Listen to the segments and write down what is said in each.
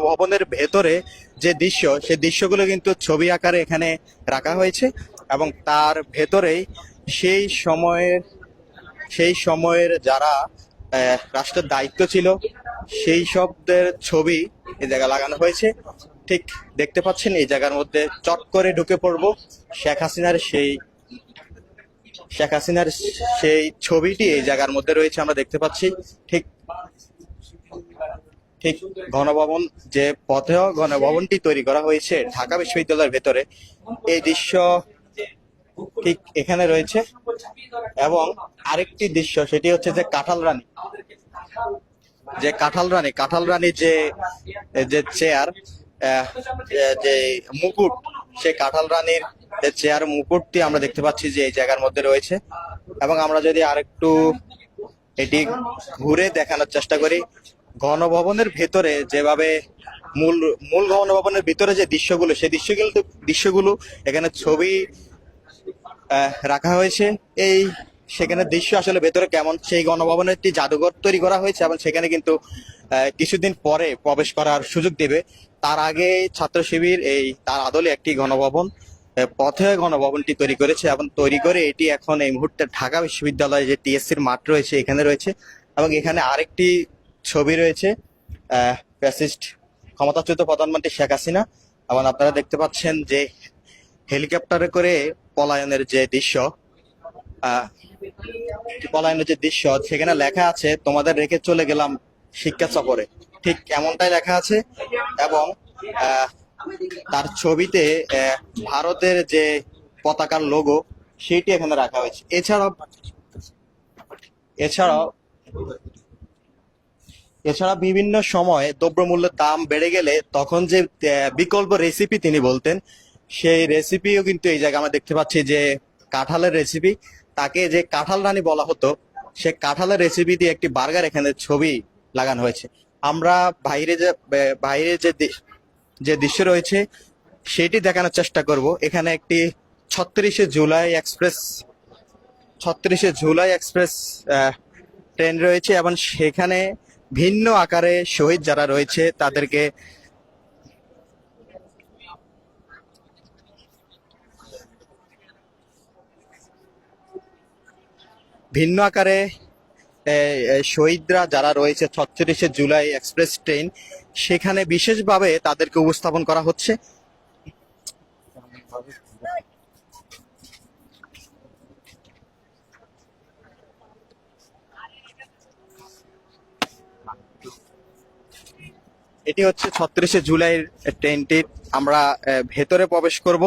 গণভবনের ভেতরে যে দৃশ্য, সেই দৃশ্যগুলো কিন্তু ছবি আকারে এখানে রাখা হয়েছে এবং তার ভেতরেই সেই সময়ের যারা রাষ্ট্রের দায়িত্ব ছিল সেই সবদের ছবি এই জায়গায় লাগানো হয়েছে। ঠিক দেখতে পাচ্ছেন এই জায়গার মধ্যে চট করে ঢুকে পড়বো শেখ হাসিনার সেই ছবিটি এই জায়গার মধ্যে রয়েছে, আমরা দেখতে পাচ্ছি। ঠিক ঠিক গণভবন, যে পথেও গণভবনটি তৈরি করা হয়েছে ঢাকা বিশ্ববিদ্যালয়ের ভেতরে, এই দৃশ্য ঠিক এখানে রয়েছে। এবং আরেকটি দৃশ্য, সেটি হচ্ছে যে কাঁঠাল রানী যে যে চেয়ার, যে মুকুট, সেই কাঁঠাল রানীর যে চেয়ার মুকুটটি আমরা দেখতে পাচ্ছি যে এই জায়গার মধ্যে রয়েছে। এবং আমরা যদি আরেকটু এটি ঘুরে দেখানোর চেষ্টা করি, গণভবনের ভেতরে যেভাবে মূল মূল গণভবনের ভিতরে যে দৃশ্যগুলো, সেই দৃশ্যগুলো এখানে ছবি রাখা হয়েছে। সেখানে দৃশ্য আসলে ভেতরে কেমন, সেই গণভবনের একটি জাদুঘর তৈরি করা হয়েছে এবং সেখানে কিন্তু কিছুদিন পরে প্রবেশ করার সুযোগ দেবে। তার আগে ছাত্র শিবির তার আদলে একটি গণভবন, পথে গণভবনটি তৈরি করেছে এবং তৈরি করে এটি এখন এই মুহূর্তে ঢাকা বিশ্ববিদ্যালয়ে যে টিএসসির মাঠ রয়েছে এখানে রয়েছে। এবং এখানে আরেকটি ছবি রয়েছে, ফ্যাসিস্ট ক্ষমতাচ্যুত প্রধানমন্ত্রী শেখ হাসিনা। এবং আপনারা দেখতে পাচ্ছেন যে হেলিকপ্টারে করে পলায়নের যে দৃশ্য, সেখানে লেখা আছে, তোমাদের রেখে চলে গেলাম শিক্ষা সফরে। ঠিক এমনটাই লেখা আছে। এবং তার ছবিতে ভারতের যে পতাকার লোগো, সেটি এখানে রাখা হয়েছে। এছাড়া বিভিন্ন সময় দ্রব্যমূল্যের দাম বেড়ে গেলে তখন যে বিকল্প রেসিপি তিনি বলতেন, সেই রেসিপিও কিন্তু এই জায়গায় আমরা দেখতে পাচ্ছি যে কাঁঠালের রেসিপি। তাকে যে কাঁঠাল রানী বলা হতো, সে কাঁঠালের রেসিপি দিয়ে একটি বার্গার এখানে ছবি লাগানো হয়েছে। আমরা বাইরে যে দৃশ্য রয়েছে সেটি দেখানোর চেষ্টা করব। এখানে একটি 36শে জুলাই এক্সপ্রেস ট্রেন রয়েছে এবং সেখানে ভিন্ন আকারে শহীদ যারা রয়েছে তাদেরকে ভিন্ন আকারে শহীদরা যারা রয়েছে 36শে জুলাই এক্সপ্রেস ট্রেন, সেখানে বিশেষভাবে তাদেরকে উপস্থাপন করা হচ্ছে। এটি হচ্ছে 36শে জুলাইয়ের ট্রেনটি। আমরা ভেতরে প্রবেশ করব।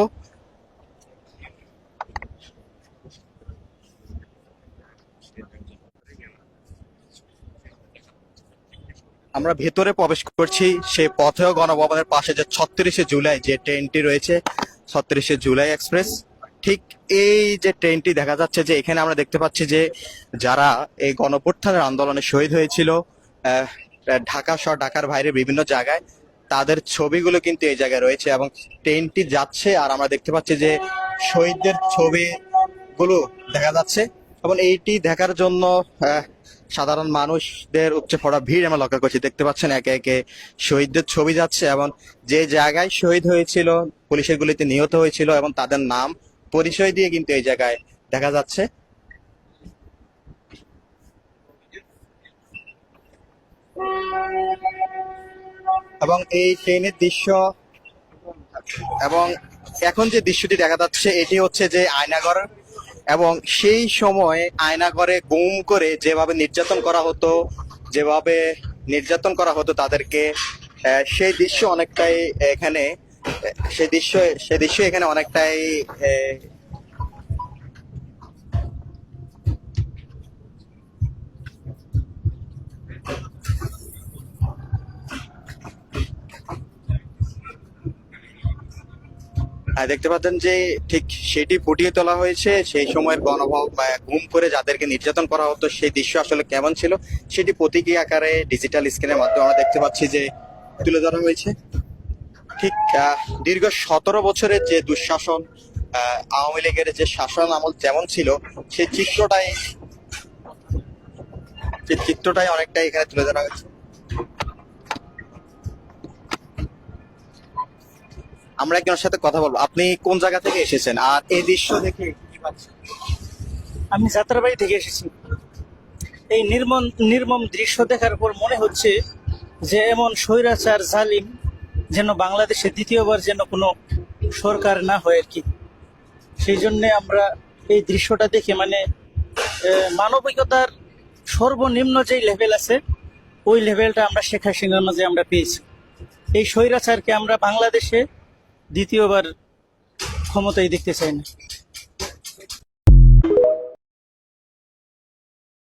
আমরা ভেতরে প্রবেশ করছি সেই পথেও গণভবনের পাশে যে 36শে জুলাই যে ট্রেনটি রয়েছে, 36শে জুলাই এক্সপ্রেস। ঠিক এই যে ট্রেনটি দেখা যাচ্ছে যে এখানে আমরা দেখতে পাচ্ছি যে যারা এই গণঅভ্যুত্থানের আন্দোলনে শহীদ হয়েছিল ঢাকা সহ ঢাকার বাইরে বিভিন্ন জায়গায়, তাদের ছবিগুলো কিন্তু এই জায়গায় রয়েছে এবং ট্রেনটি যাচ্ছে আর আমরা দেখতে পাচ্ছি যে শহীদদের ছবিগুলো দেখা যাচ্ছে। এবং এইটি দেখার জন্য সাধারণ মানুষদের উপচে পড়া ভিড় আমরা লক্ষ্য করছি। দেখতে পাচ্ছেন একে একে শহীদদের ছবি যাচ্ছে এবং যে জায়গায় শহীদ হয়েছিল, পুলিশের গুলিতে নিহত হয়েছিল এবং তাদের নাম পরিচয় দিয়ে কিন্তু এই জায়গায় দেখা যাচ্ছে। এবং এই ট্রেনের দৃশ্য এবং এখন যে দৃশ্যটি দেখা যাচ্ছে এটি হচ্ছে যে আয়নাগর। এবং সেই সময় আয়নাগরে গুম করে যেভাবে নির্যাতন করা হতো তাদেরকে, সেই দৃশ্য অনেকটাই এখানে এখানে অনেকটাই দেখতে পাচ্ছেন যে ঠিক সেটি ফুটিয়ে তোলা হয়েছে। সেই সময়ের গুম করে যাদেরকে নির্যাতন করা হতো সেই দৃশ্য আসলে কেমন ছিল সেটি প্রতীকী আকারে ডিজিটাল স্ক্রিনের মাধ্যমে আমরা দেখতে পাচ্ছি যে তুলে ধরা হয়েছে। ঠিক দীর্ঘ 17 বছরের যে দুঃশাসন, আওয়ামী লীগের যে শাসন আমল যেমন ছিল, সেই চিত্রটাই অনেকটাই এখানে তুলে ধরা হয়েছে। আমরা একজনের সাথে কথা বলবো। আপনি কোন জায়গা থেকে এসেছেন আর এই দৃশ্য দেখে কি ভাবছেন? আমি যাত্রাবাড়ি থেকে এসেছি। এই নির্মম নির্মম দৃশ্য দেখার পর মনে হচ্ছে যে এমন স্বৈরাচার জালিম যেন বাংলাদেশে দ্বিতীয়বার যেন কোনো সরকার না হয় আর কি। সেই জন্য আমরা এই দৃশ্যটা দেখে মানে মানবিকতার সর্বনিম্ন যেই লেভেল আছে ওই লেভেলটা আমরা শেখ হাসিনার মাঝে আমরা পেয়েছি। এই স্বৈরাচারকে আমরা বাংলাদেশে দ্বিতীয়বার ক্ষমতায় দেখতে চাই না।